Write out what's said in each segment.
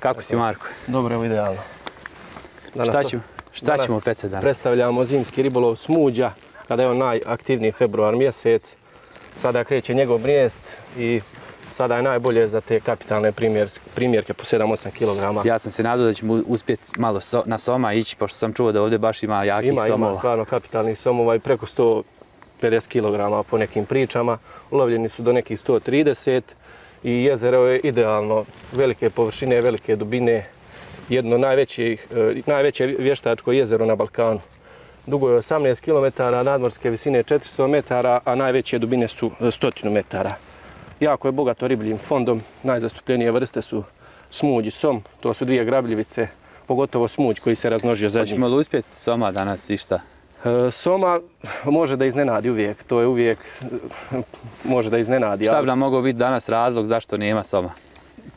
Kako si, Marko? Dobro, evo idealno. Šta ćemo pecati danas? Predstavljamo zimski ribolov smuđa, kada je on najaktivniji februar mjesec. Sada kreće njegov mrijest i sada je najbolje za te kapitalne primjerke po 7-8 kg. Ja sam se nadao da ćemo uspjeti malo na soma ići, pošto sam čuo da ovdje baš ima jakih somova. Ima stvarno kapitalnih somova i preko 150 kg po nekim pričama. Ulovljeni su do nekih 130 i jezero je idealno, velike površine, velike dubine. Jedno najveće vještačko jezero na Balkanu. Dugo je 18 km, nadmorske visine 400 metara, a najveće dubine su 100 metara. Jako je bogato ribljim fondom, najzastupljenije vrste su smuđ i som, to su dvije grabljivice, pogotovo smuđ koji se razmnožio zadnji. Hoćemo li uspjeti soma danas i šta? Soma može da iznenadi uvijek, to je uvijek može da iznenadi. Šta bi nam mogao biti danas razlog zašto nema soma?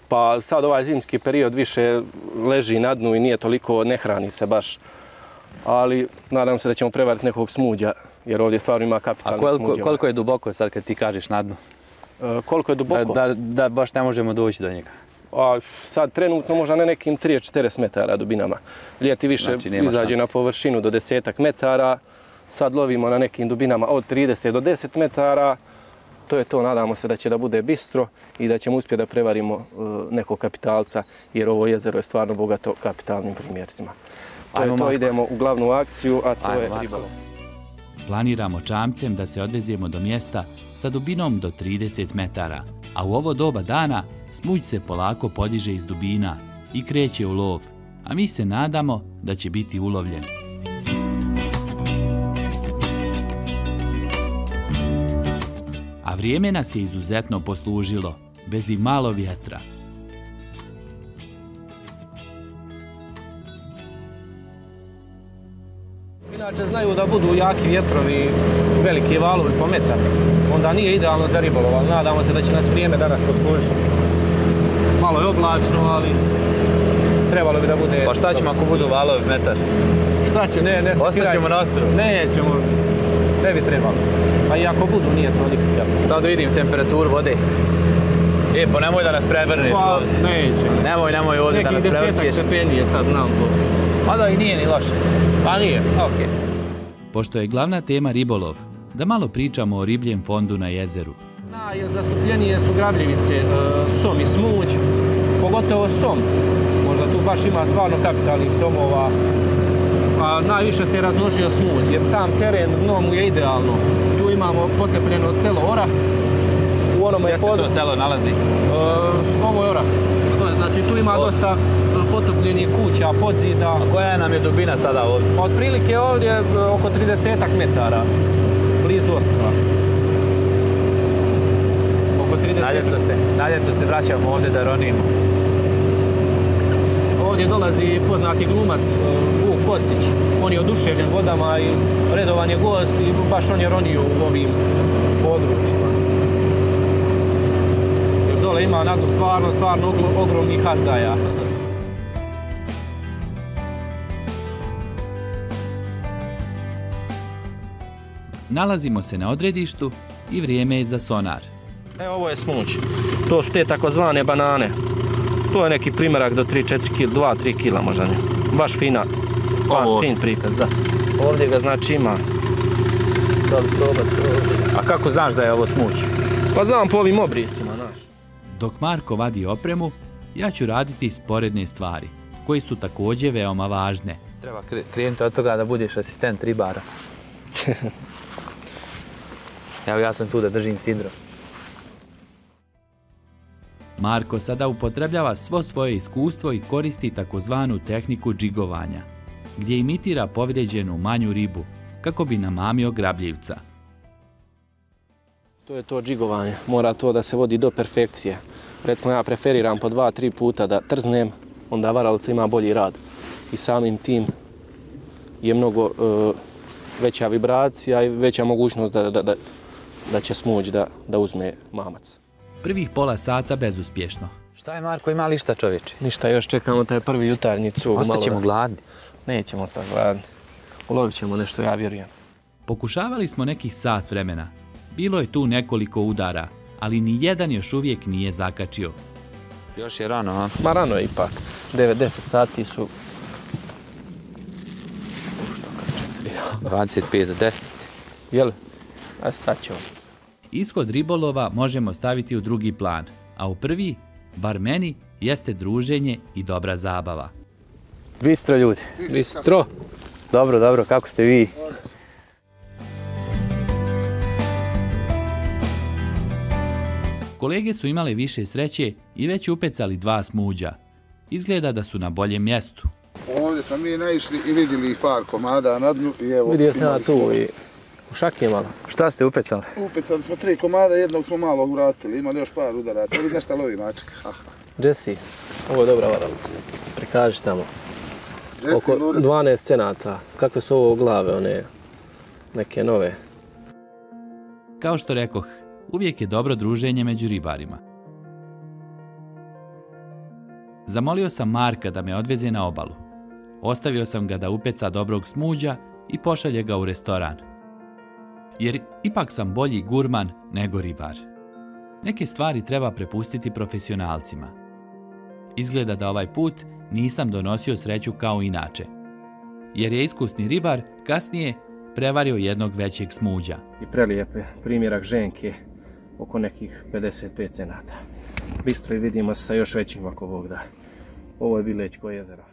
Pa sad ovaj zimski period više leži na dnu i nije toliko, ne hrani se baš. Ali nadam se da ćemo prevariti nekog smuđa, jer ovdje stvarno ima kapitalnih smuđeva. A koliko je duboko sad kad ti kažeš na dnu? Koliko je duboko? Da baš ne možemo doći do njega. Sad trenutno možda ne nekim 30-40 metara dubinama. Ljeti više izađe na površinu do 10 metara. Sad lovimo na nekim dubinama od 30 do 10 metara. To je to, nadamo se da će da bude bistro i da ćemo uspjeti da prevarimo nekog kapitalca, jer ovo jezero je stvarno bogato kapitalnim primjercima. To idemo u glavnu akciju, a to je ribolov. Planiramo čamcem da se odvezemo do mjesta sa dubinom do 30 metara, a u ovo doba dana smuđ se polako podiže iz dubina i kreće u lov, a mi se nadamo da će biti ulovljen. A vrijeme nas je izuzetno poslužilo, bez i malo vjetra. Inače znaju da budu jaki vjetrovi, veliki valovi po metar. Onda nije idealno za ribolov, ali nadamo se da će nas vrijeme danas poslužiti. Malo je oblačno, ali trebalo bi da bude... Pa šta ćemo ako budu valovi metar? Šta će, ne ostaćemo na ostrovu? Nećemo, ne bi trebalo. Pa i ako budu, nije to nikakav. Sad vidim temperaturu vode. Pa nemoj da nas prevrneš ovdje. Pa nećemo. Nemoj ovdje da nas prevrćeš. Nekih 10 stepeni je sad, znam to. Pa da i nije ni loše. Pa nije, okej. Pošto je glavna tema ribolov, da malo pričamo o ribljem fondu na jezeru. Najzastupljenije su grabljivice, som i smuđ, pogotovo som. Možda tu baš ima stvarno kapitalnih somova. A najviše se razmnožio smuđ, jer sam teren dno mu je idealno. Tu imamo potepljeno selo Orah. Gdje se to selo nalazi? Ovo je Orah. Znači tu ima dosta potopljenih kuća, podzida. A koja nam je dubina sada ovdje? Otprilike ovdje oko 30 metara, blizu ostrva. Oko 30. Na ljeto se vraćamo ovdje da ronimo. Ovdje dolazi poznati glumac Vuk Kostić. On je oduševljen vodama i redovan je gost i baš on je ronio u ovim područjima. Jer dole ima na dnu stvarno ogromnih haždaja. Nalazimo se na odredištu i vrijeme je za sonar. Ovo je smuđ. To su te takozvane banane. To je neki primjerak do 3-4 kg, 2-3 kg možda ne. Baš fin prikaz, da. Ovdje ga znači ima. A kako znaš da je ovo smuđ? Pa znam po ovim obrisima, znaš. Dok Marko vadi opremu, ja ću raditi sporedne stvari, koje su također veoma važne. Treba krenuti od toga da budeš asistent ribara. Evo ja sam tu da držim sidro. Marko sada upotrebljava svo svoje iskustvo i koristi takozvanu tehniku džigovanja, gdje imitira povrijeđenu manju ribu, kako bi namamio grabljivca. To je to džigovanje. Mora to da se vodi do perfekcije. Recimo ja preferiram po 2-3 puta da trznem, onda varalica ima bolji rad. I samim tim je mnogo veća vibracija i veća mogućnost da će smuđ da uzme mamac. Prvih pola sata bezuspješno. Šta je, Marko, ima li šta, čovječe? Ništa, još čekamo taj prvi jutarnji cug. Ostaćemo gladni. Nećemo ostati gladni. Ulovit ćemo nešto, ja vjerujem. Pokušavali smo nekih sat vremena. Bilo je tu nekoliko udara, ali ni jedan još uvijek nije zakačio. Još je rano, a? Ma rano je ipak. 9-10 sati su 25 do 10. Jel? A sad ćemo. Ishod ribolova možemo staviti u drugi plan, a u prvi, bar meni, jeste druženje i dobra zabava. Bistro ljudi. Bistro. Dobro, dobro, kako ste vi? Kolege su imale više sreće i već upecali 2 smuđa. Izgleda da su na boljem mjestu. Ovdje smo mi naišli i vidjeli ih par komada na dnu i evo... Vidio sam tu i u šake malo. Šta ste upecali? Upecali smo 3 komada, jednog smo malo vratili, imali još par udaraca, ali nešto lovi mačak. Jesse, ovo je dobra varalica. Prikaži tamo. Oko 12 cenata. Kakve su ovo glave, one neke nove? Kao što rekoh, uvijek je dobro druženje među ribarima. Zamolio sam Marka da me odveze na obalu. Ostavio sam ga da upeca dobrog smuđa i pošalje ga u restoran. Jer ipak sam bolji gurman nego ribar. Neke stvari treba prepustiti profesionalcima. Izgleda da ovaj put nisam donosio sreću kao inače. Jer je iskusni ribar kasnije prevario jednog većeg smuđa. I prelijepe primjerak ženke oko nekih 55 cenata. Bistro i vidimo se sa još većim ako Bog da. Ovo je Bilećko jezero.